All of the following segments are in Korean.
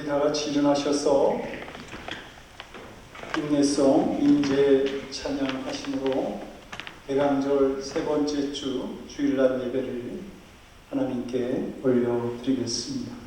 우리 다 같이 일어나셔서 인내송 인재 찬양하심으로 대강절 세 번째 주 주일날 예배를 하나님께 올려드리겠습니다.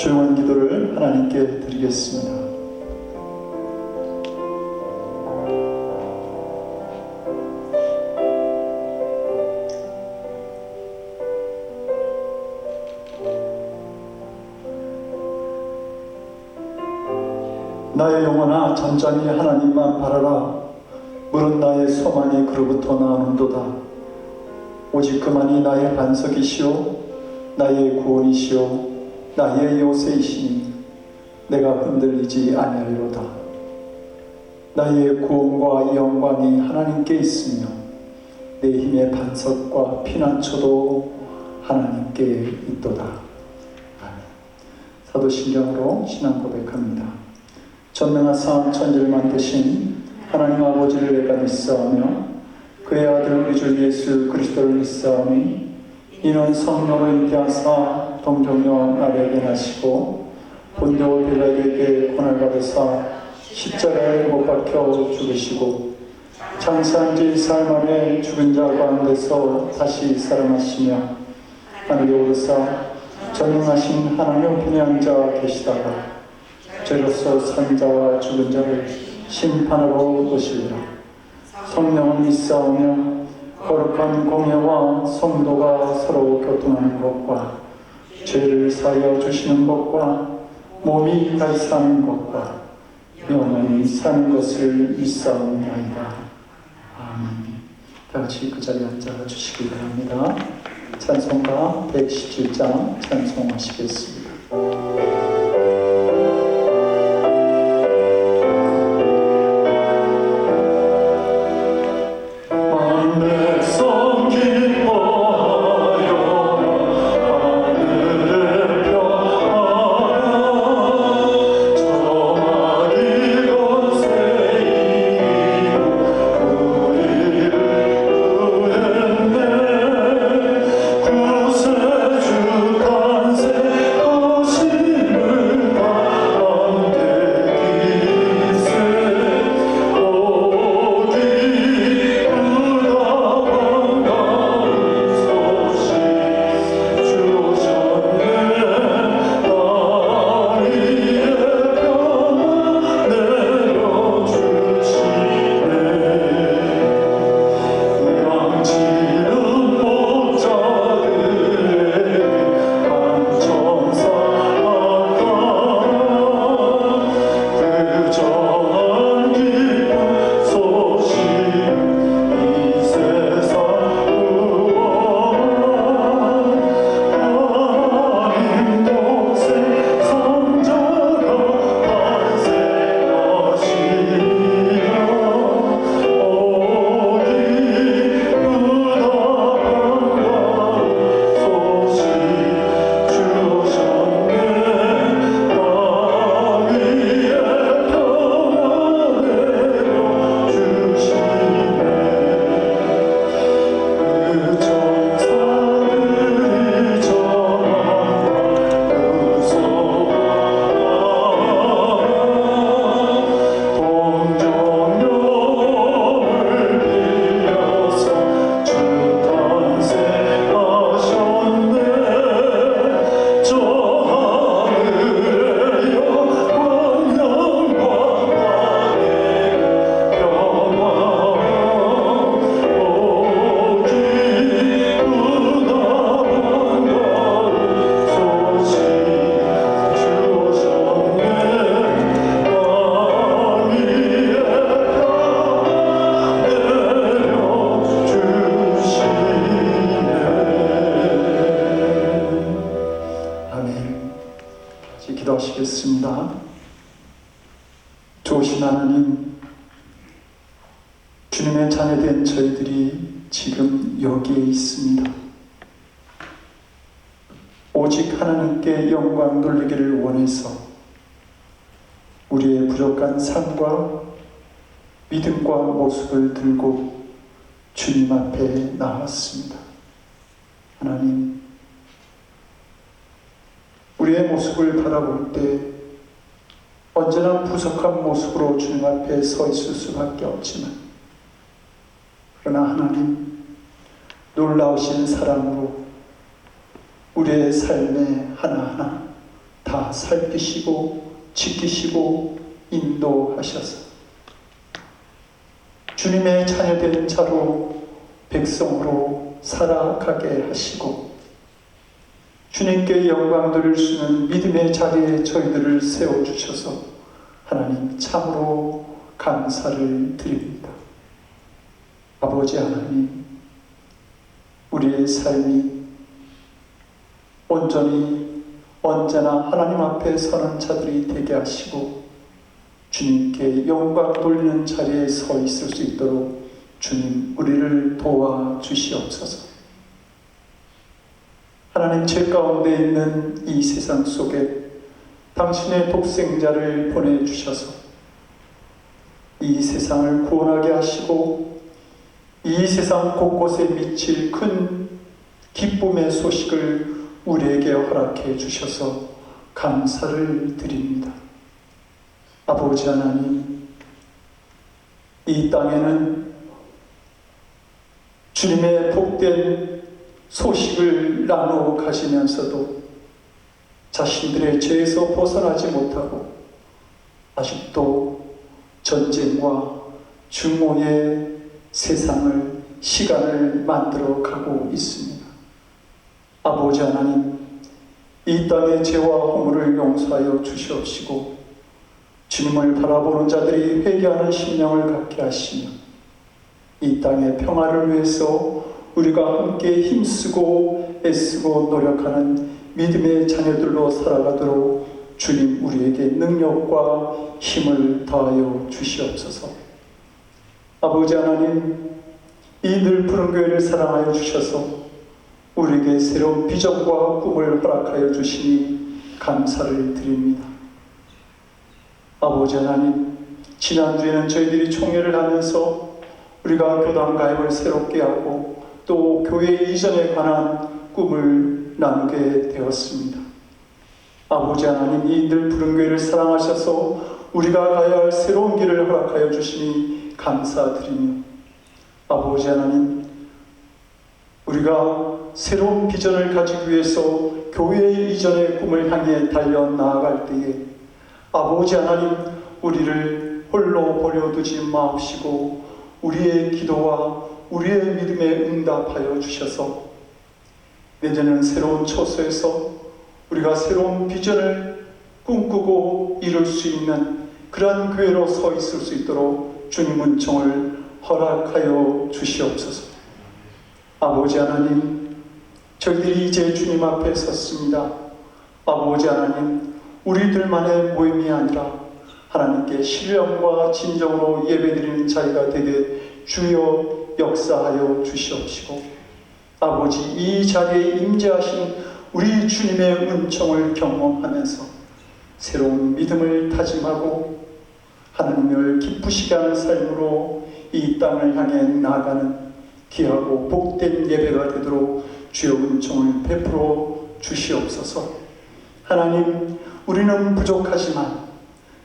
조용한 기도를 하나님께 드리겠습니다. 나의 영혼아 잠잠히 하나님만 바라라. 물은 나의 소망이 그로부터 나오는도다. 오직 그만이 나의 반석이시오 나의 구원이시오 나의 요새이시니 내가 흔들리지 아니하리로다. 나의 구원과 영광이 하나님께 있으며 내 힘의 반석과 피난처도 하나님께 있도다. 아멘. 사도신경으로 신앙 고백합니다. 전능하사 천지를 만드신 하나님 아버지를 내가 믿사오며 그의 아들 우리 주 예수 그리스도를 믿사오니 이는 성령으로 잉태하사 동정녀 나에게 나시고 본교 빌라에게 고난을 받으사 십자가에 못 박혀 죽으시고 장사한 지 사흘 만에 죽은 자 가운데서 다시 살아나시며 하늘에 오르사 전능하신 하나님 우편에 앉아 계시다가 죄로서 산 자와 죽은 자를 심판하러 오시리라. 성령을 믿사오며 거룩한 공예와 성도가 서로 교통하는 것과 죄를 사하여 주시는 것과 몸이 다시 사는 것과 영원히 사는 것을 믿사옵나이다. 아멘. 다같이 그 자리에 앉아 주시기 바랍니다. 찬송가 117장 찬송하시겠습니다. 구세주 간세 하시네 기도하시겠습니다. 좋으신 하나님, 주님의 자녀된 저희들이 지금 여기에 있습니다. 오직 하나님께 영광 돌리기를 원해서 우리의 부족한 삶과 믿음과 모습을 들고 주님 앞에 나왔습니다. 하나님, 우리의 모습을 바라볼 때 언제나 부족한 모습으로 주님 앞에 서 있을 수밖에 없지만, 그러나 하나님, 놀라우신 사랑으로 우리의 삶에 하나하나 다 살피시고 지키시고 인도하셔서 주님의 자녀된 자로 백성으로 살아가게 하시고 주님께 영광 돌릴 수 있는 믿음의 자리에 저희들을 세워주셔서 하나님 참으로 감사를 드립니다. 아버지 하나님, 우리의 삶이 온전히 언제나 하나님 앞에 서는 자들이 되게 하시고 주님께 영광 돌리는 자리에 서 있을 수 있도록 주님 우리를 도와주시옵소서. 하나님, 죄 가운데 있는 이 세상 속에 당신의 독생자를 보내주셔서 이 세상을 구원하게 하시고 이 세상 곳곳에 미칠 큰 기쁨의 소식을 우리에게 허락해 주셔서 감사를 드립니다. 아버지 하나님, 이 땅에는 주님의 복된 소식을 나누어 가시면서도 자신들의 죄에서 벗어나지 못하고 아직도 전쟁과 증오의 세상을, 시간을 만들어 가고 있습니다. 아버지 하나님, 이 땅의 죄와 허물을 용서하여 주시옵시고 주님을 바라보는 자들이 회개하는 심령을 갖게 하시며 이 땅의 평화를 위해서 우리가 함께 힘쓰고 애쓰고 노력하는 믿음의 자녀들로 살아가도록 주님 우리에게 능력과 힘을 더하여 주시옵소서. 아버지 하나님, 이 늘 푸른 교회를 사랑하여 주셔서 우리에게 새로운 비전과 꿈을 허락하여 주시니 감사를 드립니다. 아버지 하나님, 지난주에는 저희들이 총회를 하면서 우리가 교단 가입을 새롭게 하고 또 교회 이전에 관한 꿈을 나누게 되었습니다. 아버지 하나님, 이 늘 푸른 교회를 사랑하셔서 우리가 가야 할 새로운 길을 허락하여 주시니 감사드리며 아버지 하나님, 우리가 새로운 비전을 가지기 위해서 교회 이전의 꿈을 향해 달려 나아갈 때에 아버지 하나님, 우리를 홀로 버려두지 마옵시고 우리의 기도와 우리의 믿음에 응답하여 주셔서 내년은 새로운 처소에서 우리가 새로운 비전을 꿈꾸고 이룰 수 있는 그러한 교회로 서 있을 수 있도록 주님 은총을 허락하여 주시옵소서. 아버지 하나님, 저희들이 이제 주님 앞에 섰습니다. 아버지 하나님, 우리들만의 모임이 아니라 하나님께 신령과 진정으로 예배드리는 자리가 되게 주여 역사하여 주시옵시고 아버지, 이 자리에 임재하신 우리 주님의 은총을 경험하면서 새로운 믿음을 다짐하고 하나님을 기쁘시게 하는 삶으로 이 땅을 향해 나아가는 귀하고 복된 예배가 되도록 주여 은총을 베풀어 주시옵소서. 하나님, 우리는 부족하지만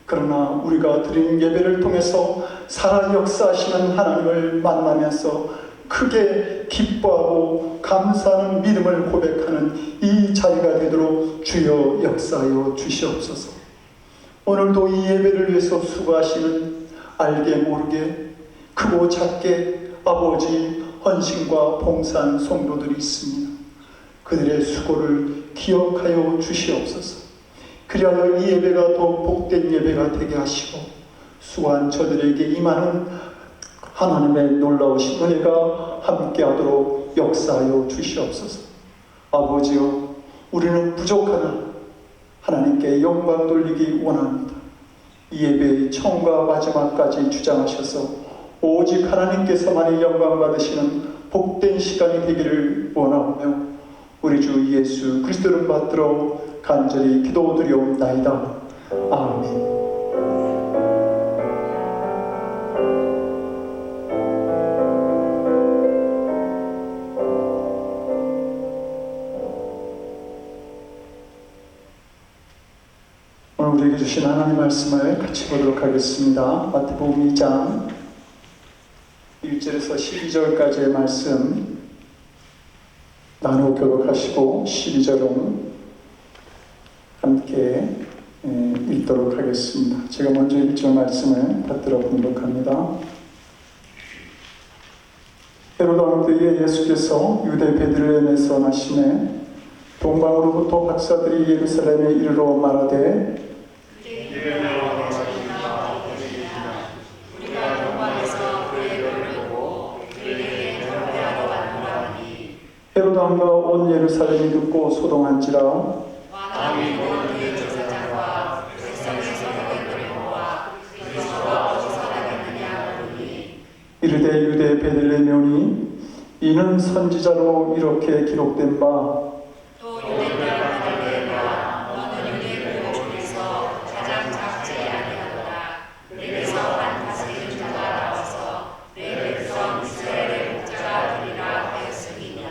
그러나 우리가 드린 예배를 통해서 살아 역사하시는 하나님을 만나면서 크게 기뻐하고 감사하는 믿음을 고백하는 이 자리가 되도록 주여 역사하여 주시옵소서. 오늘도 이 예배를 위해서 수고하시는 알게 모르게 크고 작게 아버지 헌신과 봉사한 성도들이 있습니다. 그들의 수고를 기억하여 주시옵소서. 그리하여 이 예배가 더욱 복된 예배가 되게 하시고 수고한 저들에게 임하는 하나님의 놀라우신 은혜가 함께하도록 역사하여 주시옵소서. 아버지여, 우리는 부족하나 하나님께 영광 돌리기 원합니다. 이 예배의 처음과 마지막까지 주장하셔서 오직 하나님께서만이 영광 받으시는 복된 시간이 되기를 원하오며 우리 주 예수 그리스도를 받들어 간절히 기도드리옵나이다. 아멘. 오늘 우리에게 주신 하나님 말씀을 같이 보도록 하겠습니다. 마태복음 2장 1절에서 12절까지의 말씀 나누어 교독하시고 12절은 함께 읽도록 하겠습니다. 제가 먼저 1절 말씀을 받들어 봉독합니다. 헤로드 왕 때에 예수께서 유대 베들레헴에서 나시매 동방으로부터 박사들이 예루살렘에 이르러 말하되 헤로드 왕과 온 예루살렘이 듣고 소동한지라 왕이 모든 제사장과 백성의 서기관들을 모아 그리스도가 어디서 나겠느냐 하더니 이르되 유대 베들레헴에 오니 이는 선지자로 이렇게 기록된 바 또 유대 딸 베들레헴아 너는 유대 그 중에서 가장 작지 아니하도다. 내게서 한 다스리는 자가 나와서 내 백성 이스라엘의 목자가 되리라 하였음이니라.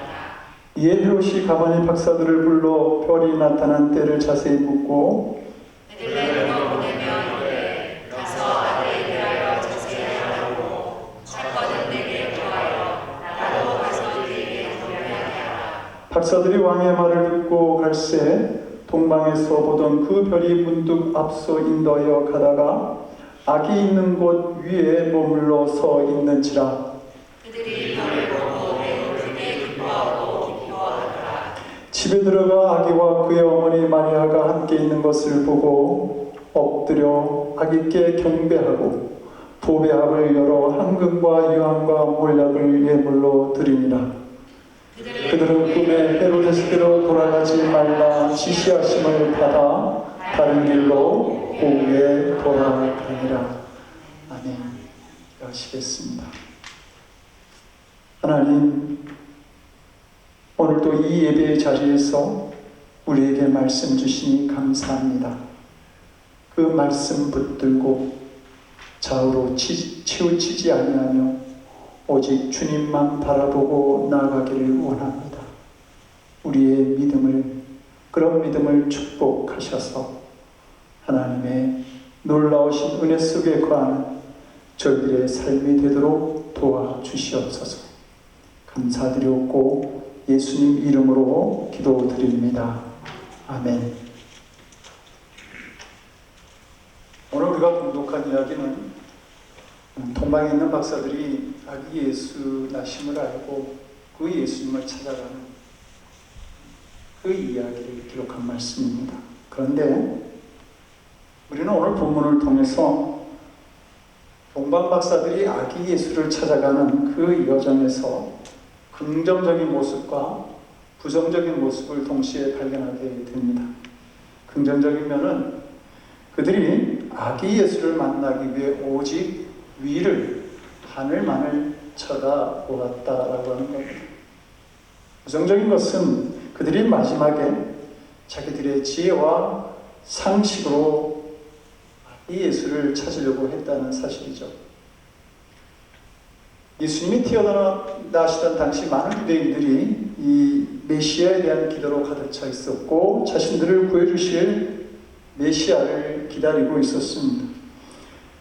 이에 헤롯이 가만히 박사들을 불러 별이 나타난 때를 자세히 묻고 베들레헴으로 보내면 이르되 가서 아들에 대하여 자세히 하라고 사건은 내게 구하여 나도 가서 그에게 경배하게 하라. 박사들이 왕의 말을 듣고 갈새 동방에서 보던 그 별이 문득 앞서 인도하여 가다가 악이 있는 곳 위에 머물러 서 있는지라 그들이 별을 보고 매우 크게 기뻐하고 기뻐하더라. 집에 들어가 아기와 그의 어머니 마리아가 함께 있는 것을 보고 엎드려 아기께 경배하고 보배합을 열어 황금과 유황과 몰약을 예물로 드리니라. 그들은 꿈에 헤로데스께로 돌아가지 말라 지시하심을 받아 다른 길로 고국에 돌아가니라. 아멘. 하시겠습니다. 하나님, 오늘도 이 예배의 자리에서 우리에게 말씀 주시니 감사합니다. 그 말씀 붙들고 좌우로 치우치지 아니하며 오직 주님만 바라보고 나아가기를 원합니다. 우리의 믿음을, 그런 믿음을 축복하셔서 하나님의 놀라우신 은혜 속에 거하는 저희들의 삶이 되도록 도와주시옵소서. 감사드리옵고 예수님 이름으로 기도드립니다. 아멘. 오늘 우리가 공독한 이야기는 동방에 있는 박사들이 아기 예수 나심을 알고 그 예수님을 찾아가는 그 이야기를 기록한 말씀입니다. 그런데 우리는 오늘 본문을 통해서 동방 박사들이 아기 예수를 찾아가는 그 여정에서 긍정적인 모습과 부정적인 모습을 동시에 발견하게 됩니다. 긍정적인 면은 그들이 아기 예수를 만나기 위해 오직 위를, 하늘만을 쳐다보았다라고 하는 겁니다. 부정적인 것은 그들이 마지막에 자기들의 지혜와 상식으로 이 예수를 찾으려고 했다는 사실이죠. 예수님이 태어나시던 당시 많은 유대인들이 이 메시아에 대한 기도로 가득 차 있었고 자신들을 구해주실 메시아를 기다리고 있었습니다.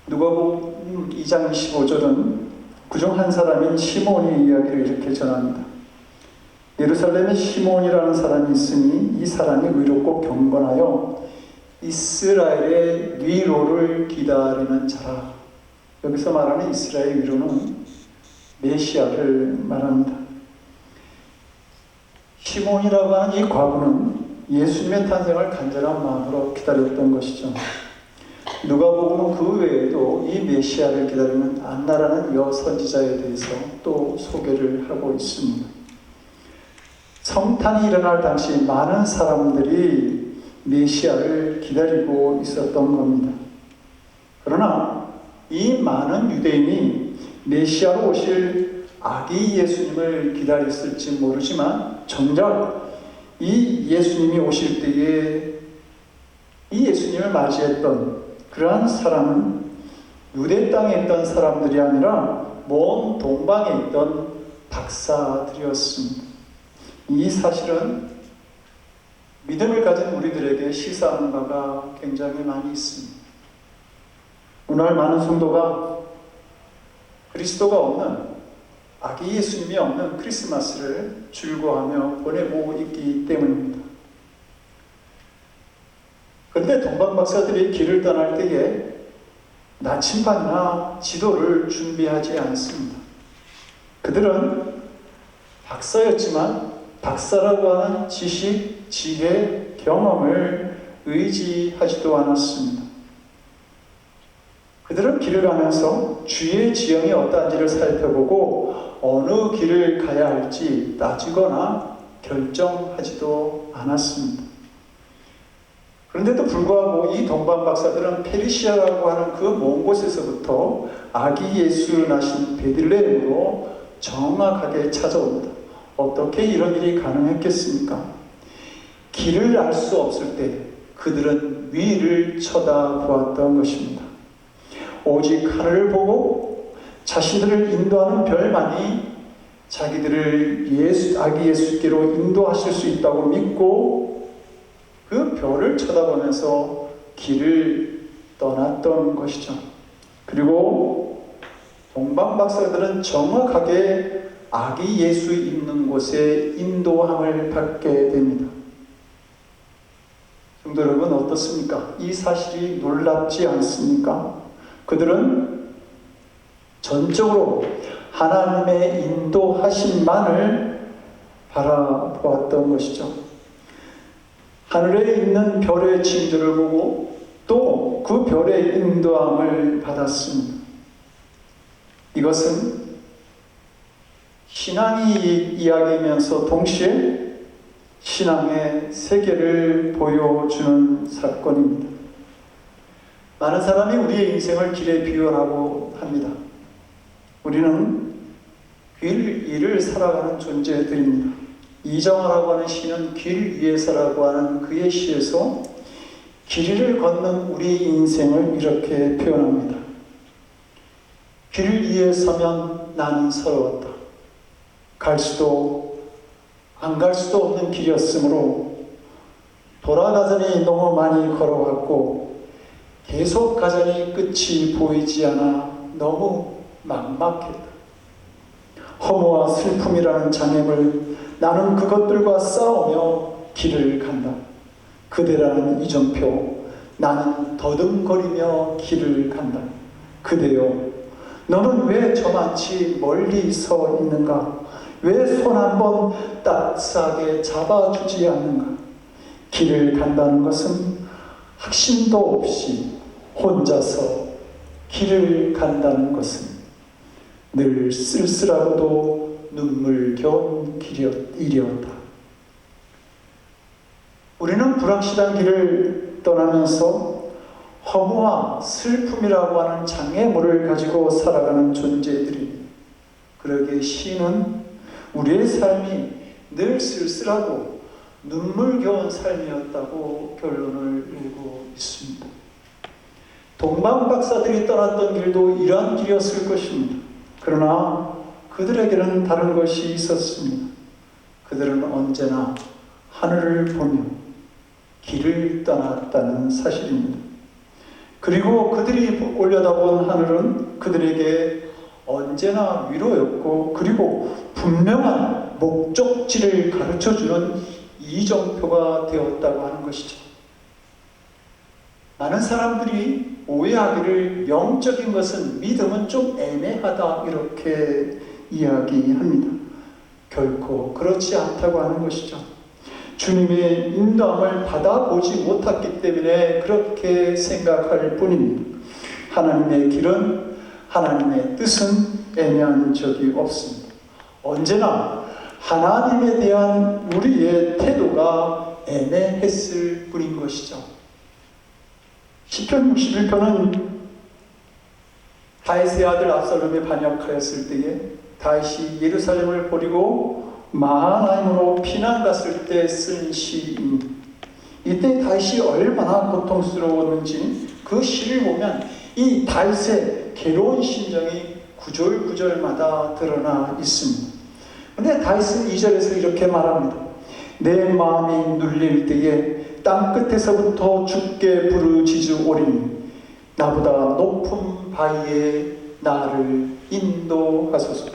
누가복음 2장 25절은 그중 한 사람인 시몬의 이야기를 이렇게 전합니다. 예루살렘에 시몬이라는 사람이 있으니 이 사람이 의롭고 경건하여 이스라엘의 위로를 기다리는 자라. 여기서 말하는 이스라엘 위로는 메시아를 말합니다. 시몬이라고 하는 이 과부는 예수님의 탄생을 간절한 마음으로 기다렸던 것이죠. 누가복음은 그 외에도 이 메시아를 기다리는 안나라는 여선지자에 대해서 또 소개를 하고 있습니다. 성탄이 일어날 당시 많은 사람들이 메시아를 기다리고 있었던 겁니다. 그러나 이 많은 유대인이 메시아로 오실 아기 예수님을 기다렸을지 모르지만 정작 이 예수님이 오실 때에 이 예수님을 맞이했던 그러한 사람은 유대 땅에 있던 사람들이 아니라 먼 동방에 있던 박사들이었습니다. 이 사실은 믿음을 가진 우리들에게 시사하는 바가 굉장히 많이 있습니다. 오늘 많은 성도가 그리스도가 없는 아기 예수님이 없는 크리스마스를 즐거워하며 보내고 있기 때문입니다. 그런데 동방 박사들이 길을 떠날 때에 나침반이나 지도를 준비하지 않습니다. 그들은 박사였지만 박사라고 하는 지식, 지혜, 경험을 의지하지도 않았습니다. 그들은 길을 가면서 주의 지형이 어떠한지를 살펴보고 어느 길을 가야 할지 따지거나 결정하지도 않았습니다. 그런데도 불구하고 이 동방 박사들은 페르시아라고 하는 그 먼 곳에서부터 아기 예수 나신 베들레헴으로 정확하게 찾아옵니다. 어떻게 이런 일이 가능했겠습니까? 길을 알 수 없을 때 그들은 위를 쳐다보았던 것입니다. 오직 하늘을 보고 자신들을 인도하는 별만이 자기들을 아기 예수께로 인도하실 수 있다고 믿고 그 별을 쳐다보면서 길을 떠났던 것이죠. 그리고 동방 박사들은 정확하게 아기 예수 있는 곳에 인도함을 받게 됩니다. 성도 여러분 어떻습니까? 이 사실이 놀랍지 않습니까? 그들은 전적으로 하나님의 인도하심만을 바라보았던 것이죠. 하늘에 있는 별의 징조를 보고 또 그 별의 인도함을 받았습니다. 이것은 신앙의 이야기이면서 동시에 신앙의 세계를 보여주는 사건입니다. 많은 사람이 우리의 인생을 길에 비유하고 합니다. 우리는 길 위를 살아가는 존재들입니다. 이정화라고 하는 시는 길 위에서라고 하는 그의 시에서 길 위를 걷는 우리 인생을 이렇게 표현합니다. 길 위에 서면 나는 서러웠다. 갈 수도 안 갈 수도 없는 길이었으므로 돌아가자니 너무 많이 걸어갔고 계속 가자니 끝이 보이지 않아 너무 막막했다. 허무와 슬픔이라는 장애물, 나는 그것들과 싸우며 길을 간다. 그대라는 이정표, 나는 더듬거리며 길을 간다. 그대여, 너는 왜 저만치 멀리 서 있는가? 왜 손 한번 따스하게 잡아주지 않는가? 길을 간다는 것은 확신도 없이 혼자서 길을 간다는 것은 늘 쓸쓸하고도 눈물겨운 일이었다. 우리는 불확실한 길을 떠나면서 허무와 슬픔이라고 하는 장애물을 가지고 살아가는 존재들이, 그러기에 시인은 우리의 삶이 늘 쓸쓸하고 눈물겨운 삶이었다고 결론을 내고 있습니다. 동방 박사들이 떠났던 길도 이러한 길이었을 것입니다. 그러나 그들에게는 다른 것이 있었습니다. 그들은 언제나 하늘을 보며 길을 떠났다는 사실입니다. 그리고 그들이 올려다본 하늘은 그들에게 언제나 위로였고, 그리고 분명한 목적지를 가르쳐주는 이정표가 되었다고 하는 것이죠. 많은 사람들이 오해하기를 영적인 것은, 믿음은 좀 애매하다 이렇게 이야기합니다. 결코 그렇지 않다고 하는 것이죠. 주님의 인도함을 받아보지 못했기 때문에 그렇게 생각할 뿐입니다. 하나님의 길은, 하나님의 뜻은 애매한 적이 없습니다. 언제나 하나님에 대한 우리의 태도가 애매했을 뿐인 것이죠. 시편 61편은 다윗의 아들 압살롬이 반역하였을 때에 다윗이 예루살렘을 버리고 마하나임으로 피난 갔을 때 쓴 시입니다. 이때 다윗이 얼마나 고통스러웠는지 그 시를 보면 이 다윗의 괴로운 심정이 구절구절마다 드러나 있습니다. 그런데 다윗은 2절에서 이렇게 말합니다. 내 마음이 눌릴 때에 땅끝에서부터 주께 부르짖으오리니 나보다 높은 바위에 나를 인도하소서.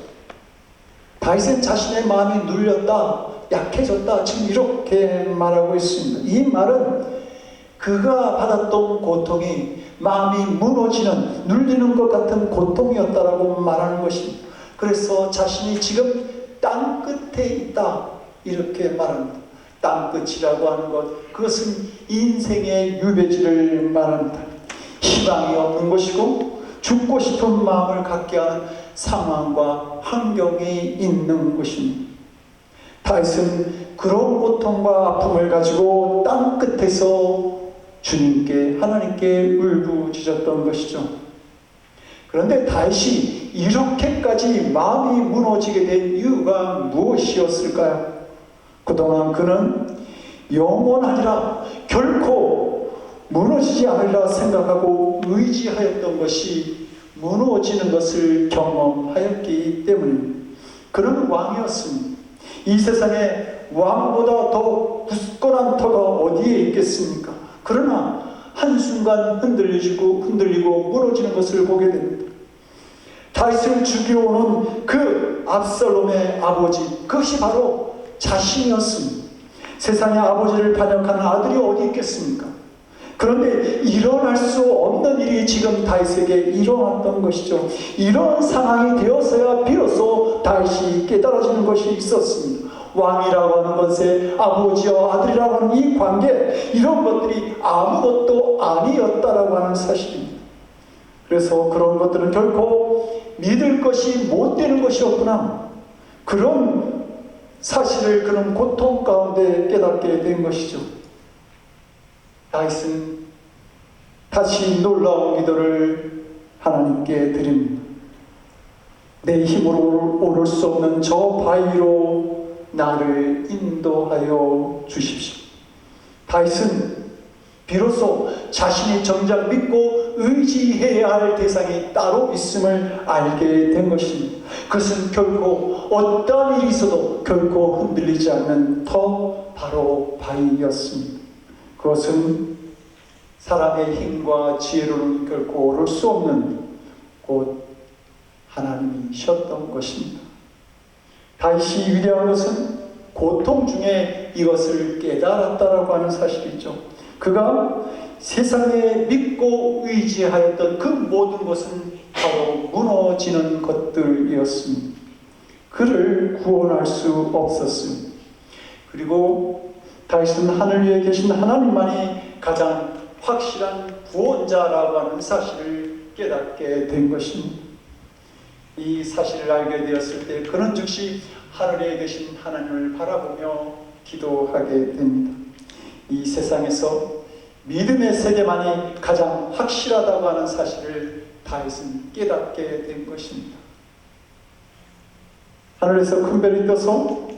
다윗은 자신의 마음이 눌렸다, 약해졌다, 지금 이렇게 말하고 있습니다. 이 말은 그가 받았던 고통이 마음이 무너지는, 눌리는 것 같은 고통이었다라고 말하는 것입니다. 그래서 자신이 지금 땅끝에 있다, 이렇게 말합니다. 땅끝이라고 하는 것, 그것은 인생의 유배지를 말합니다. 희망이 없는 것이고 죽고 싶은 마음을 갖게 하는 상황과 환경이 있는 것입니다. 다윗은 그런 고통과 아픔을 가지고 땅끝에서 주님께, 하나님께 울부짖었던 것이죠. 그런데 다윗이 이렇게까지 마음이 무너지게 된 이유가 무엇이었을까요? 그동안 그는 영원하리라, 결코 무너지지 않으리라 생각하고 의지하였던 것이 무너지는 것을 경험하였기 때문입니다. 그는 왕이었습니다. 이 세상에 왕보다 더 굳건한 터가 어디에 있겠습니까? 그러나 한순간 흔들리고 무너지는 것을 보게 됩니다. 다윗을 죽이러 오는 그 압살롬의 아버지, 그것이 바로 자신이었습니다. 세상의 아버지를 반역하는 아들이 어디 있겠습니까? 그런데 일어날 수 없는 일이 지금 다윗에게 일어났던 것이죠. 이런 상황이 되어서야 비로소 다윗이 깨달아지는 것이 있었습니다. 왕이라고 하는 것에 아버지와 아들이라고 하는 이 관계, 이런 것들이 아무것도 아니었다라고 하는 사실입니다. 그래서 그런 것들은 결코 믿을 것이 못 되는 것이었구나, 그런 사실을 그런 고통 가운데 깨닫게 된 것이죠. 다윗은 다시 놀라운 기도를 하나님께 드립니다. 내 힘으로 오를 수 없는 저 바위로 나를 인도하여 주십시오. 다윗은 비로소 자신이 정작 믿고 의지해야 할 대상이 따로 있음을 알게 된 것입니다. 그것은 결코 어떤 일이 있어도 결코 흔들리지 않는 터, 바로 바위였습니다. 그것은 사람의 힘과 지혜로는 결코 오를 수 없는 곧 하나님이셨던 것입니다. 다윗이 위대한 것은 고통 중에 이것을 깨달았다라고 하는 사실이죠. 그가 세상에 믿고 의지하였던 그 모든 것은 바로 무너지는 것들이었습니다. 그를 구원할 수 없었습니다. 그리고 다윗은 하늘 위에 계신 하나님만이 가장 확실한 구원자라고 하는 사실을 깨닫게 된 것입니다. 이 사실을 알게 되었을 때 그는 즉시 하늘에 계신 하나님을 바라보며 기도하게 됩니다. 이 세상에서 믿음의 세계만이 가장 확실하다고 하는 사실을 다윗은 깨닫게 된 것입니다. 하늘에서 큰 별이 떠서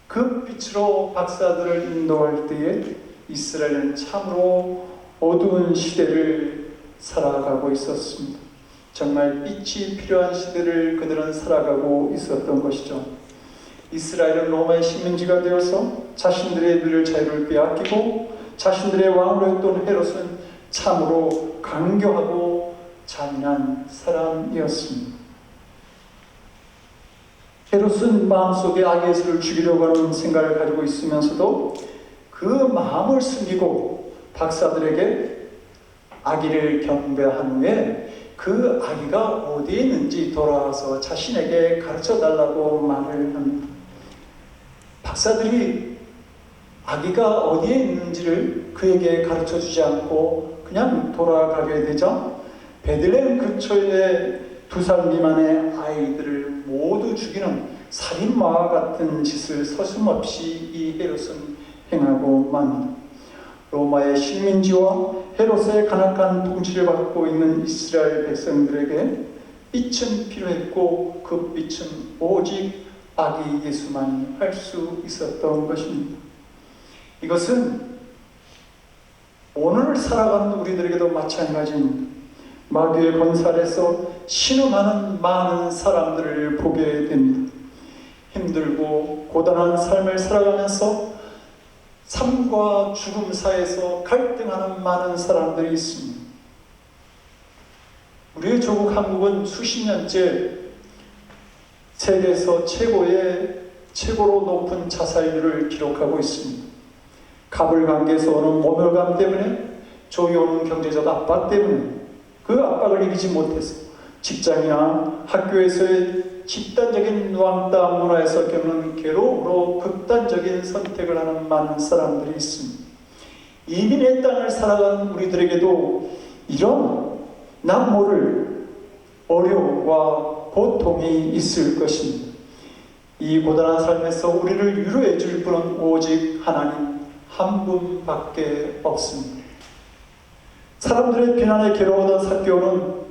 그 빛으로 박사들을 인도할 때에 이스라엘은 참으로 어두운 시대를 살아가고 있었습니다. 정말 빛이 필요한 시대를 그들은 살아가고 있었던 것이죠. 이스라엘은 로마의 식민지가 되어서 자신들의 누릴 자유를 빼앗기고 자신들의 왕으로 했던 헤롯은 참으로 강교하고 잔인한 사람이었습니다. 헤롯은 마음속에 악의 예수를 죽이려고 하는 생각을 가지고 있으면서도 그 마음을 숨기고 박사들에게 아기를 경배한 후에 그 아기가 어디에 있는지 돌아와서 자신에게 가르쳐달라고 말을 합니다. 박사들이 아기가 어디에 있는지를 그에게 가르쳐주지 않고 그냥 돌아가게 되죠. 베들레헴 근처에 2살 미만의 아이들을 모두 죽이는 살인마와 같은 짓을 서슴없이 이 헤롯은 행하고 맙니다. 로마의 식민지와 헤롯의 간악한 통치를 받고 있는 이스라엘 백성들에게 빛은 필요했고 그 빛은 오직 아기 예수만이 할 수 있었던 것입니다. 이것은 오늘 살아가는 우리들에게도 마찬가지입니다. 마귀의 건설에서 신음하는 많은 사람들을 보게 됩니다. 힘들고 고단한 삶을 살아가면서 삶과 죽음 사이에서 갈등하는 많은 사람들이 있습니다. 우리의 조국 한국은 수십 년째 세계에서 최고로 높은 자살률을 기록하고 있습니다. 가불관계에서 오는 모멸감 때문에 조여오는 경제적 압박 때문에 그 압박을 이기지 못해서 직장이나 학교에서의 집단적인 왕따 문화에서 겪는 괴로움으로 극단적인 선택을 하는 많은 사람들이 있습니다. 이민의 땅을 살아간 우리들에게도 이런 남모를 어려움과 고통이 있을 것입니다. 이 고단한 삶에서 우리를 위로해 줄 분은 오직 하나님 한 분밖에 없습니다. 사람들의 비난에 괴로워하던 삭개오는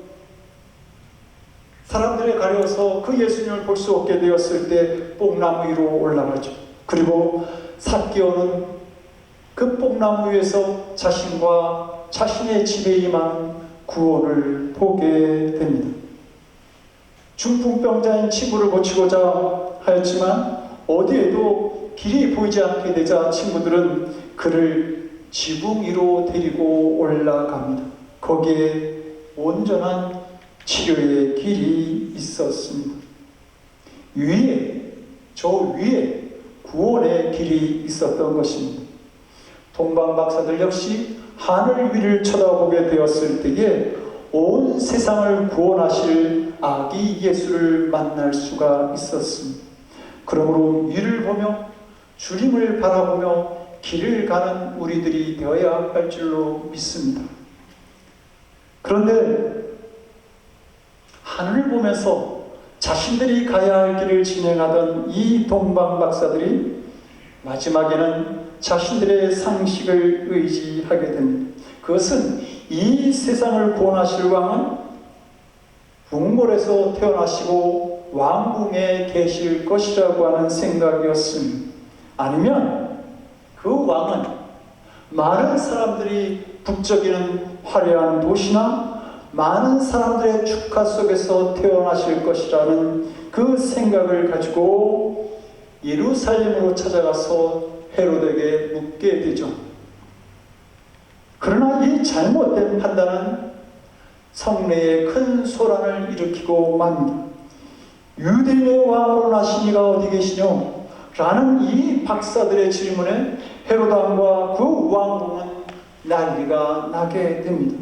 사람들에 가려서 그 예수님을 볼 수 없게 되었을 때 뽕나무 위로 올라가죠. 그리고 삭개오는 그 뽕나무 위에서 자신과 자신의 집에 임한 구원을 보게 됩니다. 중풍병자인 친구를 고치고자 하였지만 어디에도 길이 보이지 않게 되자 친구들은 그를 지붕 위로 데리고 올라갑니다. 거기에 온전한 치료의 길이 있었습니다. 저 위에 구원의 길이 있었던 것입니다. 동방 박사들 역시 하늘 위를 쳐다보게 되었을 때에 온 세상을 구원하실 아기 예수를 만날 수가 있었습니다. 그러므로 위를 보며 주님을 바라보며 길을 가는 우리들이 되어야 할 줄로 믿습니다. 그런데 하늘을 보면서 자신들이 가야 할 길을 진행하던 이 동방 박사들이 마지막에는 자신들의 상식을 의지하게 됩니다. 그것은 이 세상을 구원하실 왕은 궁궐에서 태어나시고 왕궁에 계실 것이라고 하는 생각이었습니다. 아니면 그 왕은 많은 사람들이 북적이는 화려한 도시나 많은 사람들의 축하 속에서 태어나실 것이라는 그 생각을 가지고 예루살렘으로 찾아가서 헤롯에게 묻게 되죠. 그러나 이 잘못된 판단은 성내에 큰 소란을 일으키고 맙니다. 유대인의 왕으로 나신 이가 어디 계시뇨? 라는 이 박사들의 질문에 헤롯 왕과 그 왕궁은 난리가 나게 됩니다.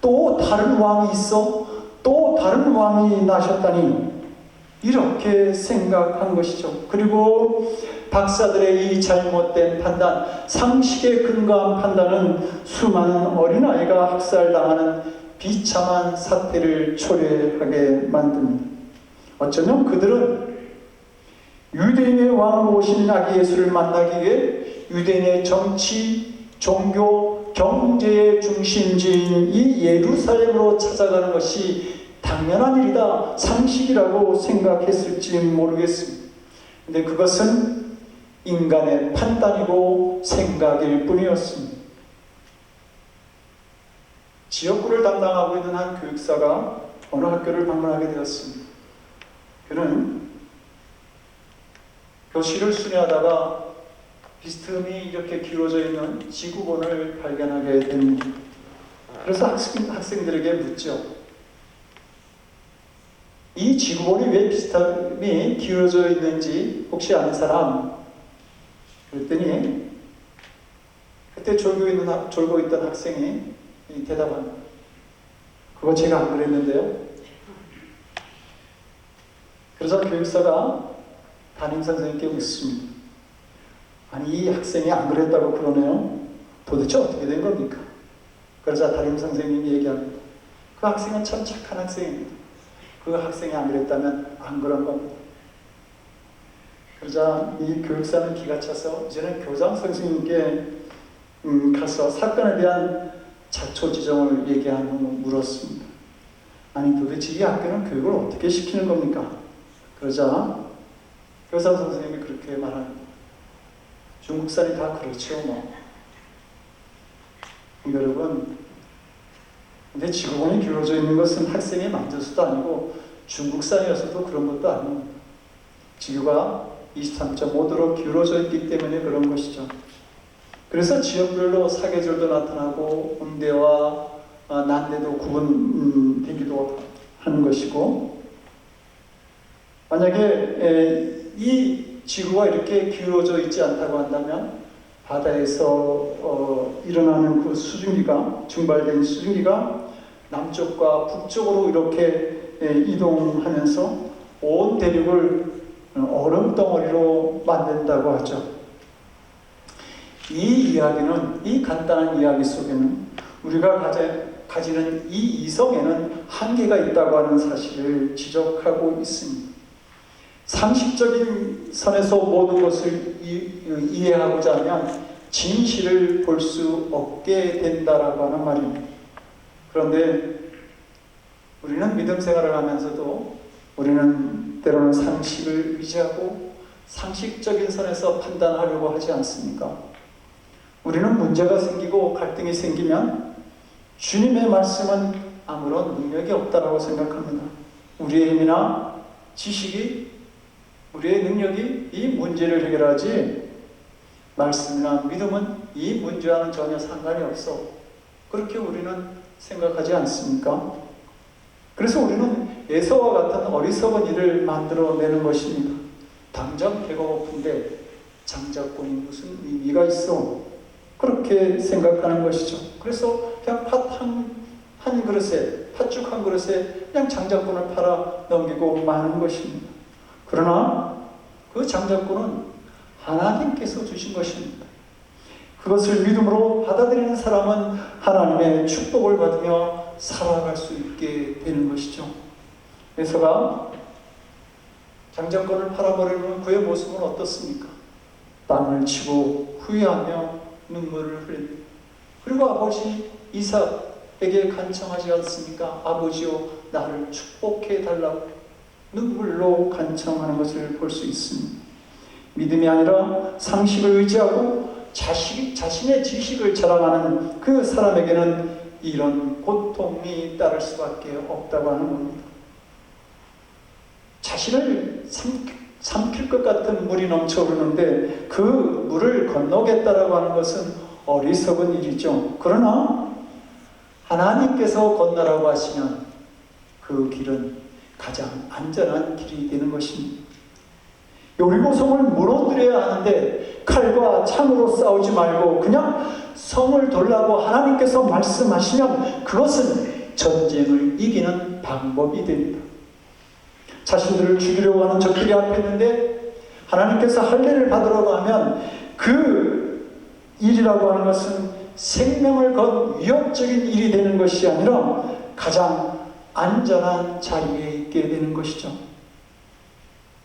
또 다른 왕이 있어? 또 다른 왕이 나셨다니 이렇게 생각한 것이죠. 그리고 박사들의 이 잘못된 판단, 상식에 근거한 판단은 수많은 어린아이가 학살당하는 비참한 사태를 초래하게 만듭니다. 어쩌면 그들은 유대인의 왕으로 오신 아기 예수를 만나기 위해 유대인의 정치, 종교, 경제의 중심지인 이 예루살렘으로 찾아가는 것이 당연한 일이다, 상식이라고 생각했을지 모르겠습니다. 근데 그것은 인간의 판단이고 생각일 뿐이었습니다. 지역구를 담당하고 있는 한 교육사가 어느 학교를 방문하게 되었습니다. 그는 교실을 순회하다가 비스듬히 이렇게 기울어져 있는 지구본을 발견하게 됩니다. 그래서 학생들에게 묻죠. 이 지구본이 왜 비스듬히 기울어져 있는지 혹시 아는 사람? 그랬더니 그때 졸고 있던 학생이 대답합니다. 그거 제가 안 그랬는데요. 그래서 교육사가 담임선생님께 묻습니다. 아니, 이 학생이 안 그랬다고 그러네요. 도대체 어떻게 된 겁니까? 그러자 담임선생님이 얘기합니다. 그 학생은 참 착한 학생입니다. 그 학생이 안 그랬다면 안 그런 겁니다. 그러자 이 교육사는 기가 차서 이제는 교장 선생님께 가서 사건에 대한 자초지종을 얘기하고 물었습니다. 아니 도대체 이 학교는 교육을 어떻게 시키는 겁니까? 그러자 교사 선생님이 그렇게 말합니다. 중국산이 다 그렇죠 뭐. 여러분, 근데 지구본이 기울어져 있는 것은 학생의 만져서도 아니고 중국산이어서도 그런 것도 아닙니다. 지구가 23.5도로 기울어져 있기 때문에 그런 것이죠. 그래서 지역별로 사계절도 나타나고 온대와 난대도 구분되기도 하는 것이고, 만약에 이 지구가 이렇게 기울어져 있지 않다고 한다면 바다에서 일어나는 그 수증기가, 증발된 수증기가 남쪽과 북쪽으로 이렇게 이동하면서 온 대륙을 얼음 덩어리로 만든다고 하죠. 이 이야기는, 이 간단한 이야기 속에는 우리가 가지는 이 이성에는 한계가 있다고 하는 사실을 지적하고 있습니다. 상식적인 선에서 모든 것을 이해하고자 하면 진실을 볼 수 없게 된다라고 하는 말입니다. 그런데 우리는 믿음 생활을 하면서도 우리는 때로는 상식을 의지하고 상식적인 선에서 판단하려고 하지 않습니까? 우리는 문제가 생기고 갈등이 생기면 주님의 말씀은 아무런 능력이 없다고 생각합니다. 우리의 힘이나 지식이, 우리의 능력이 이 문제를 해결하지 말씀이나 믿음은 이 문제와는 전혀 상관이 없어. 그렇게 우리는 생각하지 않습니까? 그래서 우리는 에서와 같은 어리석은 일을 만들어내는 것입니다. 당장 배가 고픈데 장작권이 무슨 의미가 있어? 그렇게 생각하는 것이죠. 그래서 그냥 팥 한 그릇에, 팥죽 한 그릇에 그냥 장작권을 팔아 넘기고 마는 것입니다. 그러나 그 장작권은 하나님께서 주신 것입니다. 그것을 믿음으로 받아들이는 사람은 하나님의 축복을 받으며 살아갈 수 있게 되는 것이죠. 에서가 장작권을 팔아버리는 그의 모습은 어떻습니까? 땅을 치고 후회하며 눈물을 흘립니다. 그리고 아버지 이삭에게 간청하지 않습니까? 아버지여 나를 축복해 달라고 눈물로 간청하는 것을 볼 수 있습니다. 믿음이 아니라 상식을 의지하고 자신의 지식을 자랑하는 그 사람에게는 이런 고통이 따를 수밖에 없다고 하는 겁니다. 자신을 삼킬 것 같은 물이 넘쳐 흐르는데 그 물을 건너겠다라고 하는 것은 어리석은 일이죠. 그러나 하나님께서 건너라고 하시면 그 길은 가장 안전한 길이 되는 것입니다. 요리고성을 무너뜨려야 하는데 칼과 창으로 싸우지 말고 그냥 성을 돌라고 하나님께서 말씀하시면 그것은 전쟁을 이기는 방법이 됩니다. 자신들을 죽이려고 하는 적들이 앞에 있는데 하나님께서 할례를 받으라고 하면 그 일이라고 하는 것은 생명을 건 위협적인 일이 되는 것이 아니라 가장 안전한 자리에 있게 되는 것이죠.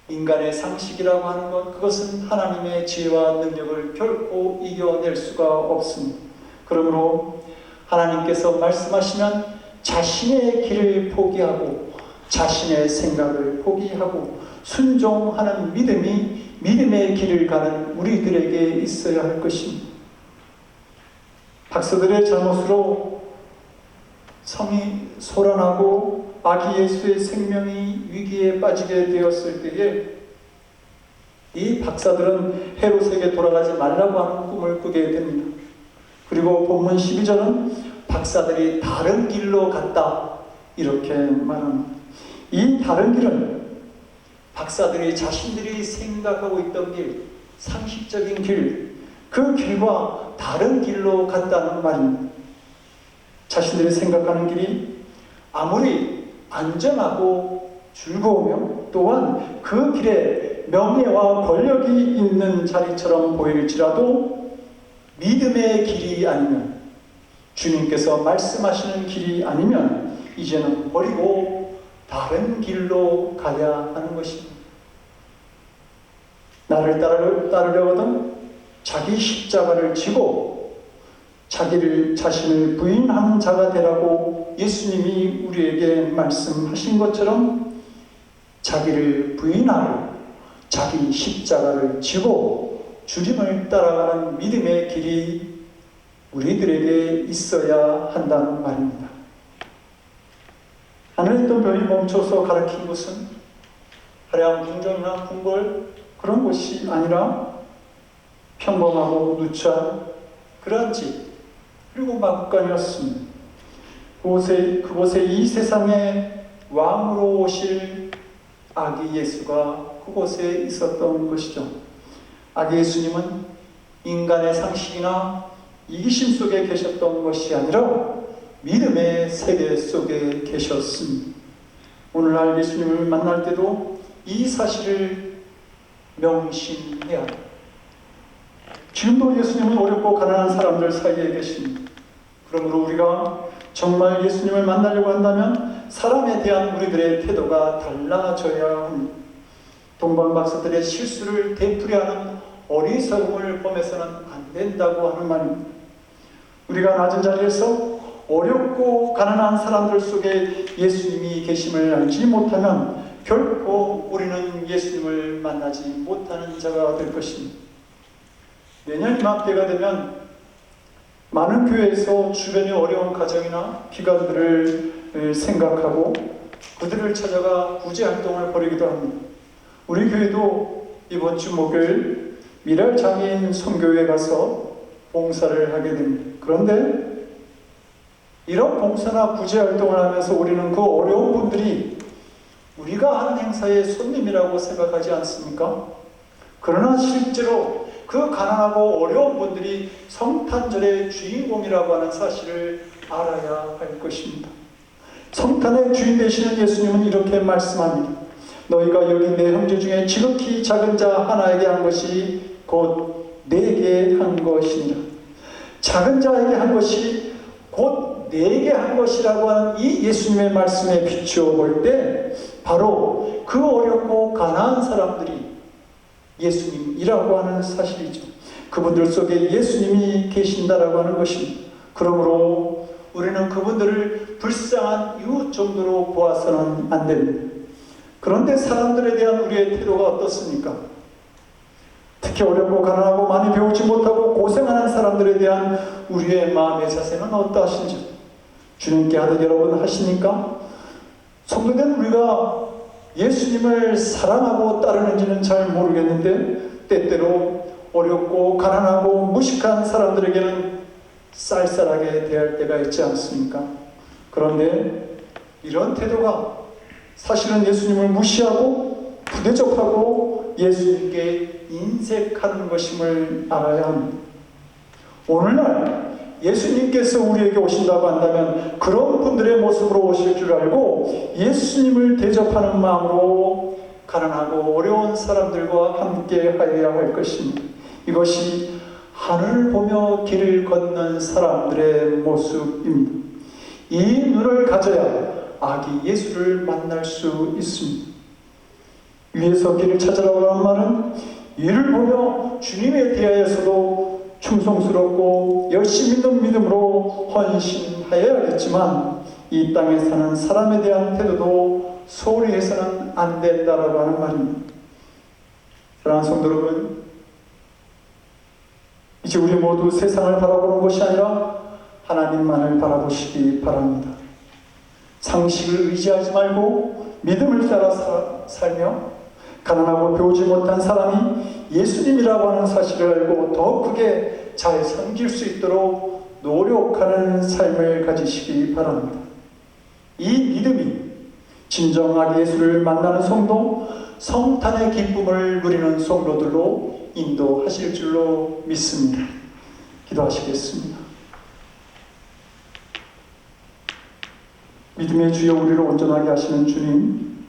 인간의 상식이라고 하는 것, 그것은 하나님의 지혜와 능력을 결코 이겨낼 수가 없습니다. 그러므로 하나님께서 말씀하시면 자신의 길을 포기하고 자신의 생각을 포기하고 순종하는 믿음이 믿음의 길을 가는 우리들에게 있어야 할 것입니다. 박사들의 잘못으로 성이 소란하고 아기 예수의 생명이 위기에 빠지게 되었을 때에 이 박사들은 헤롯에게 돌아가지 말라고 하는 꿈을 꾸게 됩니다. 그리고 본문 12절은 박사들이 다른 길로 갔다 이렇게 말합니다. 이 다른 길은 박사들이 자신들이 생각하고 있던 길, 상식적인 길, 그 길과 다른 길로 갔다는 말입니다. 자신들이 생각하는 길이 아무리 안전하고 즐거우며 또한 그 길에 명예와 권력이 있는 자리처럼 보일지라도 믿음의 길이 아니면, 주님께서 말씀하시는 길이 아니면 이제는 버리고 다른 길로 가야 하는 것입니다. 나를 따르려거든 자기 십자가를 지고 자신을 부인하는 자가 되라고 예수님이 우리에게 말씀하신 것처럼 자기를 부인하고 자기 십자가를 지고 주님을 따라가는 믿음의 길이 우리들에게 있어야 한다는 말입니다. 하늘에 있던 별이 멈춰서 가리킨 것은 화려한 궁전이나 궁궐 그런 곳이 아니라 평범하고 누추한 그런 집 그리고 막간이었습니다. 그곳에 이 세상의 왕으로 오실 아기 예수가 그곳에 있었던 것이죠. 아기 예수님은 인간의 상식이나 이기심 속에 계셨던 것이 아니라 믿음의 세계 속에 계셨습니다. 오늘날 예수님을 만날 때도 이 사실을 명심해야 합니다. 지금도 예수님은 어렵고 가난한 사람들 사이에 계십니다. 그러므로 우리가 정말 예수님을 만나려고 한다면 사람에 대한 우리들의 태도가 달라져야 합니다. 동방박사들의 실수를 되풀이하는 어리석음을 범해서는 안 된다고 하는 말입니다. 우리가 낮은 자리에서 어렵고 가난한 사람들 속에 예수님이 계심을 알지 못하면 결코 우리는 예수님을 만나지 못하는 자가 될 것입니다. 내년 이맘때가 되면 많은 교회에서 주변의 어려운 가정이나 기관들을 생각하고 그들을 찾아가 구제활동을 벌이기도 합니다. 우리 교회도 이번 주 목요일 미랄장애인 선교회에 가서 봉사를 하게 됩니다. 그런데 이런 봉사나 구제활동을 하면서 우리는 그 어려운 분들이 우리가 하는 행사의 손님이라고 생각하지 않습니까? 그러나 실제로 그 가난하고 어려운 분들이 성탄절의 주인공이라고 하는 사실을 알아야 할 것입니다. 성탄의 주인 되시는 예수님은 이렇게 말씀합니다. 너희가 여기 내 형제 중에 지극히 작은 자 하나에게 한 것이 곧 내게 한 것이니라. 작은 자에게 한 것이 곧 내게 한 것이라고 하는 이 예수님의 말씀에 비추어 볼 때 바로 그 어렵고 가난한 사람들이 예수님이라고 하는 사실이죠. 그분들 속에 예수님이 계신다라고 하는 것입니다. 그러므로 우리는 그분들을 불쌍한 이웃 정도로 보아서는 안 됩니다. 그런데 사람들에 대한 우리의 태도가 어떻습니까? 특히 어렵고 가난하고 많이 배우지 못하고 고생하는 사람들에 대한 우리의 마음의 자세는 어떠하신지 주님께 하듯 여러분 하시니까? 성도된 우리가 예수님을 사랑하고 따르는지는 잘 모르겠는데 때때로 어렵고 가난하고 무식한 사람들에게는 쌀쌀하게 대할 때가 있지 않습니까? 그런데 이런 태도가 사실은 예수님을 무시하고 부대접하고 예수님께 인색하는 것임을 알아야 합니다. 오늘날 예수님께서 우리에게 오신다고 한다면 그런 분들의 모습으로 오실 줄 알고 예수님을 대접하는 마음으로 가난하고 어려운 사람들과 함께 하여야 할 것입니다. 이것이 하늘을 보며 길을 걷는 사람들의 모습입니다. 이 눈을 가져야 아기 예수를 만날 수 있습니다. 위에서 길을 찾으라고 하는 말은 이를 보며 주님에 대하여서도 충성스럽고 열심히 있는 믿음으로 헌신하여야겠지만 이 땅에 사는 사람에 대한 태도도 소홀히 해서는 안 된다라고 하는 말입니다. 사랑하는 성도 여러분, 이제 우리 모두 세상을 바라보는 것이 아니라 하나님만을 바라보시기 바랍니다. 상식을 의지하지 말고 믿음을 따라 살며 가난하고 배우지 못한 사람이 예수님이라고 하는 사실을 알고 더 크게 잘 섬길 수 있도록 노력하는 삶을 가지시기 바랍니다. 이 믿음이 진정하게 예수를 만나는 성도, 성탄의 기쁨을 누리는 성도들로 인도하실 줄로 믿습니다. 기도하시겠습니다. 믿음의 주여 우리를 온전하게 하시는 주님,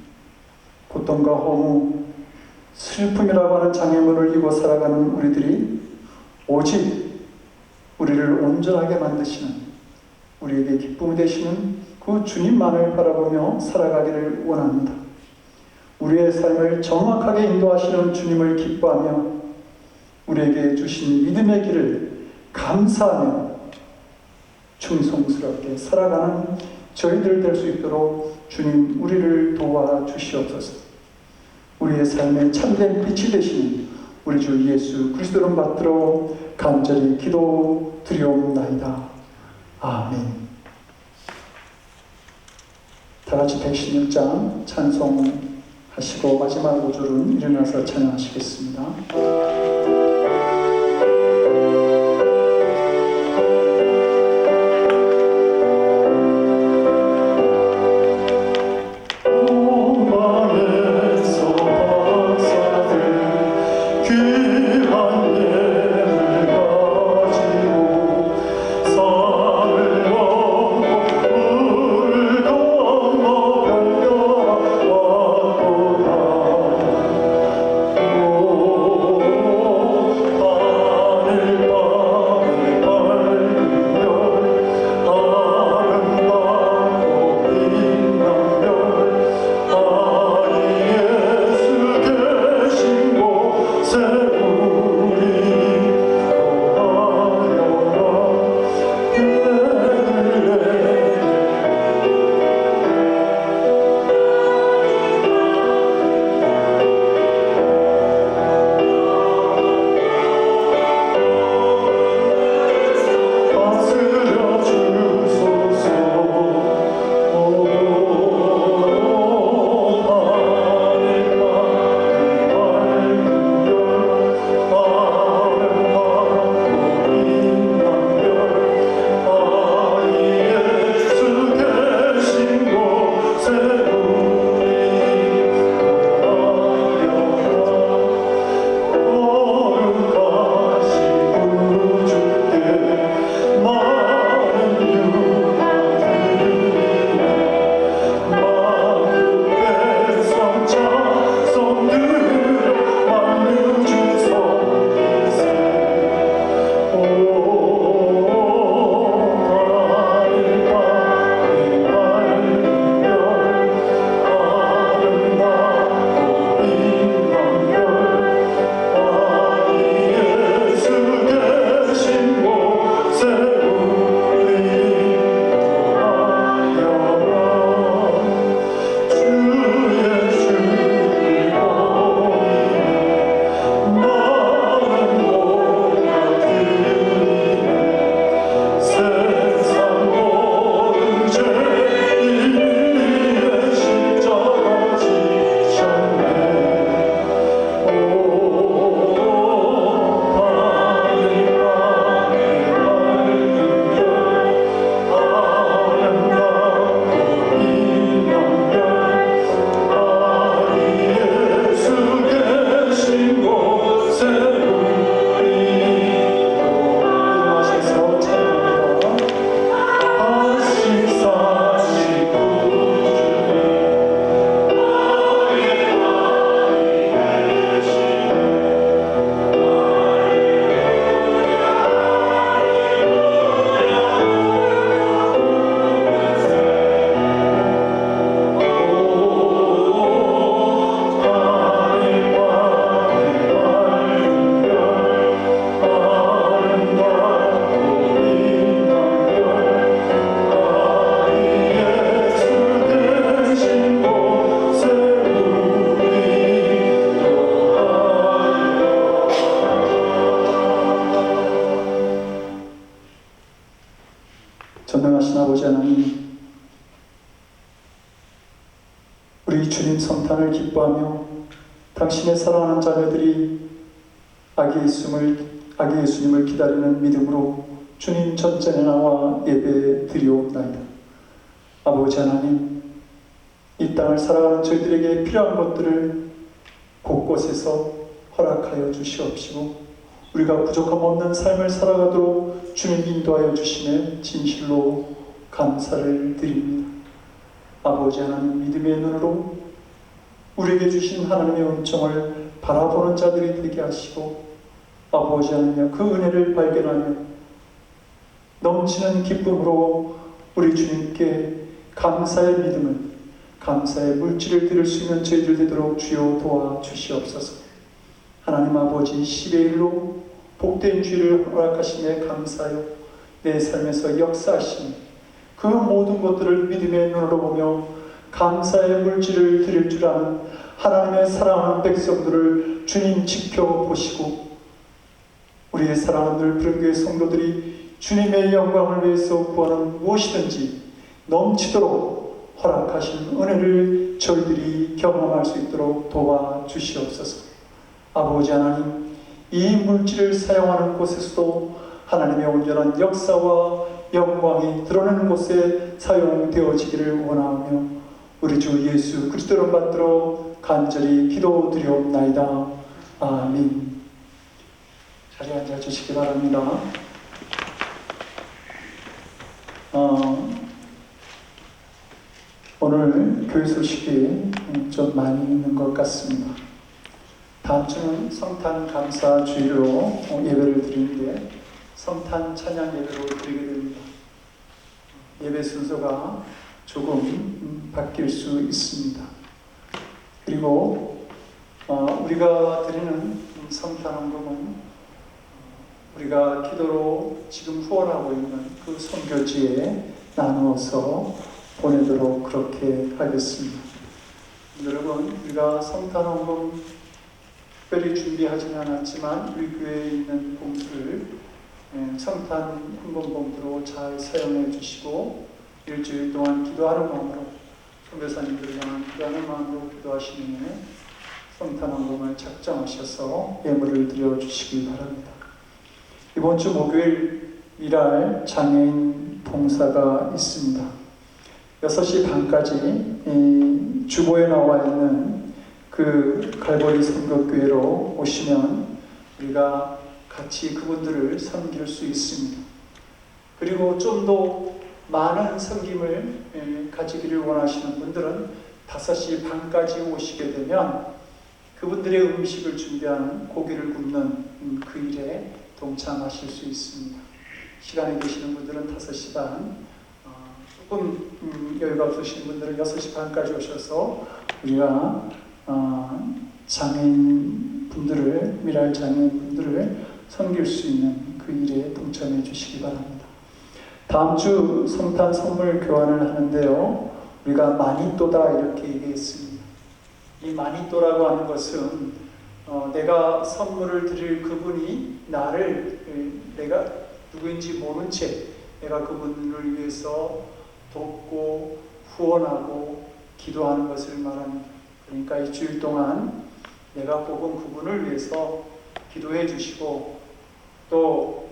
고통과 허무, 슬픔이라고 하는 장애물을 입고 살아가는 우리들이 오직 우리를 온전하게 만드시는, 우리에게 기쁨이 되시는 그 주님만을 바라보며 살아가기를 원합니다. 우리의 삶을 정확하게 인도하시는 주님을 기뻐하며 우리에게 주신 믿음의 길을 감사하며 충성스럽게 살아가는 저희들 될 수 있도록 주님 우리를 도와주시옵소서. 우리의 삶의 참된 빛이 되시는 우리 주 예수 그리스도를 받들어 간절히 기도드리옵나이다. 아멘. 다 같이 116장 찬송하시고 마지막 5절은 일어나서 찬양하시겠습니다. 전능하신 아버지 하나님, 우리 주님 성탄을 기뻐하며 당신의 사랑하는 자녀들이 아기 예수님을 기다리는 믿음으로 주님 전전에 나와 예배 드리옵나이다. 아버지 하나님, 이 땅을 살아가는 저희들에게 필요한 것들을 곳곳에서 허락하여 주시옵시고 우리가 부족함 없는 삶을 살아가도록 주님 인도하여 주시며 진실로 감사를 드립니다. 아버지 하나님, 믿음의 눈으로 우리에게 주신 하나님의 은총을 바라보는 자들이 되게 하시고 아버지 하나님, 그 은혜를 발견하며 넘치는 기쁨으로 우리 주님께 감사의 믿음을, 감사의 물질을 드릴 수 있는 저희들 되도록 주여 도와주시옵소서. 하나님 아버지 10의1로 복된 주를 허락하심에 감사하여 내 삶에서 역사하시니 그 모든 것들을 믿음의 눈으로 보며 감사의 물질을 드릴 줄 아는 하나님의 사랑하는 백성들을 주님 지켜보시고 우리의 사랑하는 부름교회 성도들이 주님의 영광을 위해서 구하는 무엇이든지 넘치도록 허락하신 은혜를 저희들이 경험할 수 있도록 도와주시옵소서. 아버지 하나님, 이 물질을 사용하는 곳에서도 하나님의 온전한 역사와 영광이 드러나는 곳에 사용되어지기를 원하며 우리 주 예수 그리스도를 받들어 간절히 기도드리옵나이다. 아멘. 자리에 앉아주시기 바랍니다. 오늘 교회 소식이 좀 많이 있는 것 같습니다. 다음 주는 성탄 감사 주일로 예배를 드리는데 성탄 찬양 예배로 드리게 됩니다. 예배 순서가 조금 바뀔 수 있습니다. 그리고 우리가 드리는 성탄 헌금은 우리가 기도로 지금 후원하고 있는 그 선교지에 나누어서 보내도록 그렇게 하겠습니다. 여러분, 우리가 성탄 헌금 특별히 준비하지는 않았지만 우리 교회에 있는 봉투를 성탄 헌금 봉투로 잘 사용해 주시고 일주일 동안 기도하는 마음으로 선교사님들을 향한 기도하는 마음으로 기도하시는 후에 성탄 헌금을 작정하셔서 예물을 드려주시기 바랍니다. 이번 주 목요일 미랄 장애인 봉사가 있습니다. 6시 반까지 주보에 나와 있는 그 갈보리 선교교회로 오시면 우리가 같이 그분들을 섬길 수 있습니다. 그리고 좀 더 많은 섬김을 가지기를 원하시는 분들은 5시 반까지 오시게 되면 그분들의 음식을 준비하는 고기를 굽는 그 일에 동참하실 수 있습니다. 시간에 계시는 분들은 5시 반, 조금 여유가 없으신 분들은 6시 반까지 오셔서 우리가 장애인 분들을, 미랄 장애인 분들을 섬길 수 있는 그 일에 동참해 주시기 바랍니다. 다음 주 성탄 선물 교환을 하는데요, 우리가 마니또다 이렇게 얘기했습니다. 이 마니또라고 하는 것은 내가 선물을 드릴 그분이 나를 내가 누구인지 모른 채 내가 그분을 위해서 돕고 후원하고 기도하는 것을 말합니다. 그러니까 이 주일 동안 내가 뽑은 그분을 위해서 기도해 주시고 또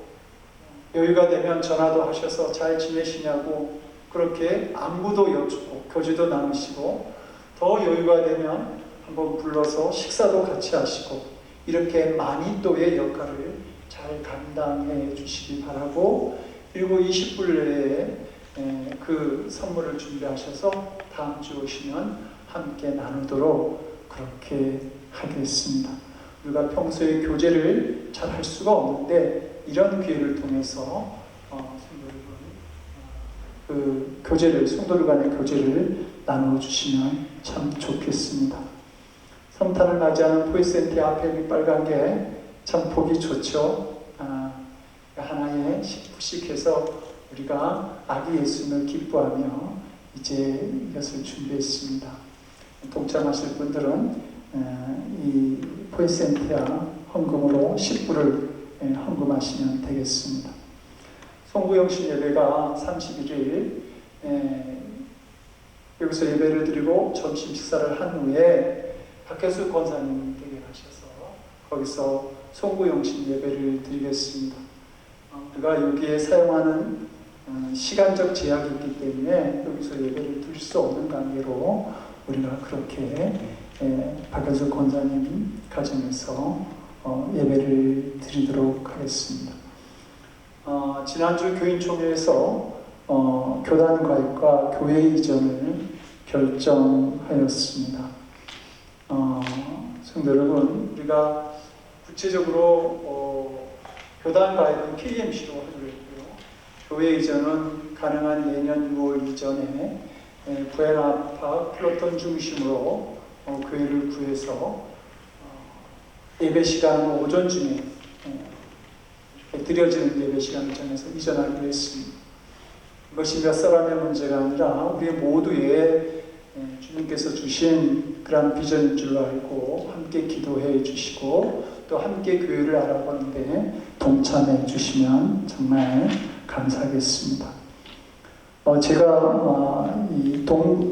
여유가 되면 전화도 하셔서 잘 지내시냐고 그렇게 안부도 여쭙고 교제도 나누시고 더 여유가 되면 한번 불러서 식사도 같이 하시고 이렇게 마니또의 역할을 잘 감당해 주시기 바라고, 그리고 20불 내에 그 선물을 준비하셔서 다음 주 오시면 함께 나누도록 그렇게 하겠습니다. 우리가 평소에 교제를 잘 할 수가 없는데 이런 기회를 통해서 성도들 간의 교제를 나눠주시면 참 좋겠습니다. 성탄을 맞이하는 포이센티 앞에 빨간 게 참 보기 좋죠. 하나에 10불씩 해서 우리가 아기 예수님을 기뻐하며 이제 이것을 준비했습니다. 동참하실 분들은 이 포이센티아 헌금으로 10불을 헌금하시면 되겠습니다. 송구영신 예배가 31일 여기서 예배를 드리고 점심 식사를 한 후에 박혜수 권사님 댁에 가셔서 거기서 송구영신 예배를 드리겠습니다. 우리가 여기에 사용하는 시간적 제약이 있기 때문에 여기서 예배를 드릴 수 없는 관계로 우리가 그렇게 박혜수 권사님 가정에서 예배를 드리도록 하겠습니다. 지난주 교인총회에서 교단 가입과 교회 이전을 결정하였습니다. 성도 여러분, 우리가 구체적으로 교단 가입은 KMC로 하기로 했고요. 교회 이전은 가능한 내년 6월 이전에 부에나파 플로톤 중심으로 교회를 구해서 예배 시간 오전 중에 드려지는 예배 시간을 정해서 이전하기로 했습니다. 이것이 몇 사람의 문제가 아니라 우리 모두의 주님께서 주신 그런 비전인 줄 알고 함께 기도해 주시고 또 함께 교회를 알아보는데 동참해 주시면 정말 감사하겠습니다. 제가 이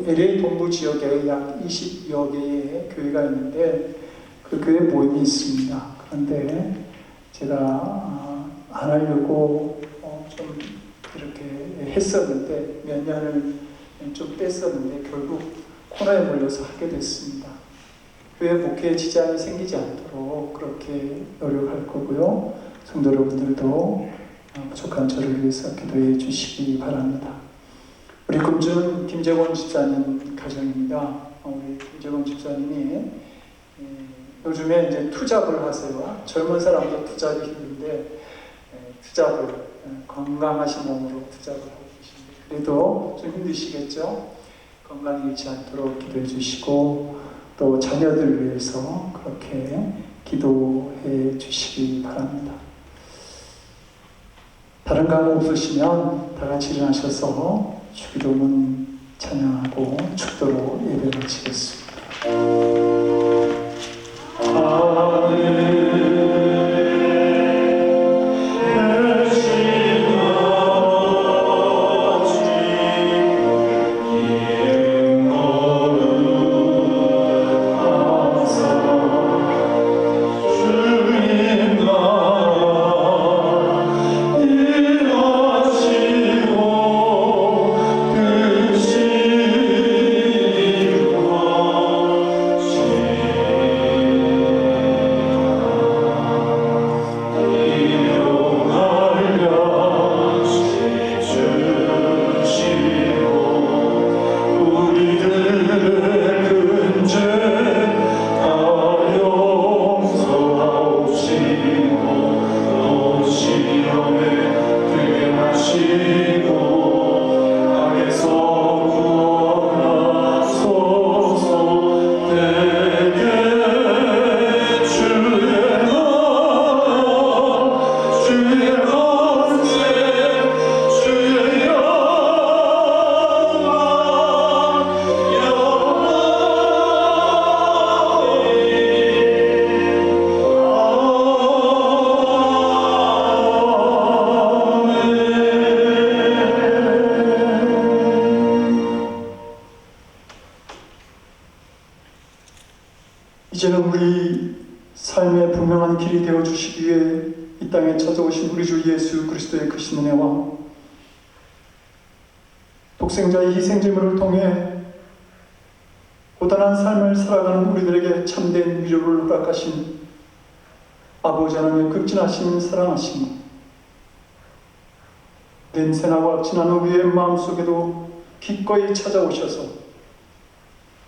LA 동부 지역에 약 20여 개의 교회가 있는데 그 교회 모임이 있습니다. 그런데 제가 안 하려고 좀 이렇게 했었는데 몇 년을 좀 뺐었는데 결국 코로나에 몰려서 하게 됐습니다. 교회 목회에 지장이 생기지 않도록 그렇게 노력할 거고요. 성도 여러분들도 부족한 저를 위해서 기도해 주시기 바랍니다. 우리 금주는 김재권 집사님 가정입니다. 우리 김재권 집사님이 요즘에 이제 투잡을 하세요. 젊은 사람도 투잡이 힘든데 투잡을 건강하신 몸으로 투잡을 하고 계신데 그래도 좀 힘드시겠죠? 건강 잃지 않도록 기도해 주시고 또 자녀들을 위해서 그렇게 기도해 주시기 바랍니다. 다른 강호 없으시면 다 같이 일어나셔서 주기도문 찬양하고 축도로 예배 마치겠습니다. 이제는 우리 삶의 분명한 길이 되어주시기 위해 이 땅에 찾아오신 우리 주 예수 그리스도의 크신 은혜와 독생자의 희생제물을 통해 고단한 삶을 살아가는 우리들에게 참된 위로를 허락하신 아버지 하나님의 극진하신 사랑하심을 냄새나고 악진한 우리의 마음속에도 기꺼이 찾아오셔서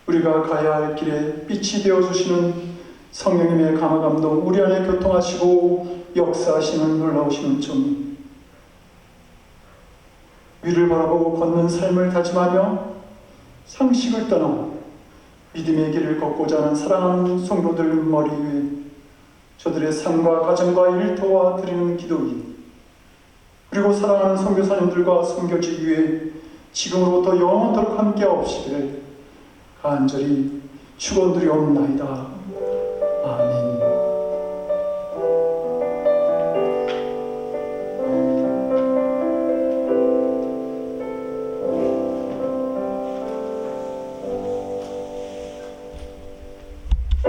우리가 가야 할 길에 빛이 되어주시는 성령님의 감화감동 우리 안에 교통하시고 역사하시는 놀라우신 은총이 위를 바라보고 걷는 삶을 다짐하며 상식을 떠나 믿음의 길을 걷고자 하는 사랑하는 성도들 머리 위에 저들의 삶과 가정과 일터와 드리는 기도기 그리고 사랑하는 선교사님들과 선교지 위에 지금으로부터 영원토록 함께하옵시기를 간절히 축원드리옵나이다.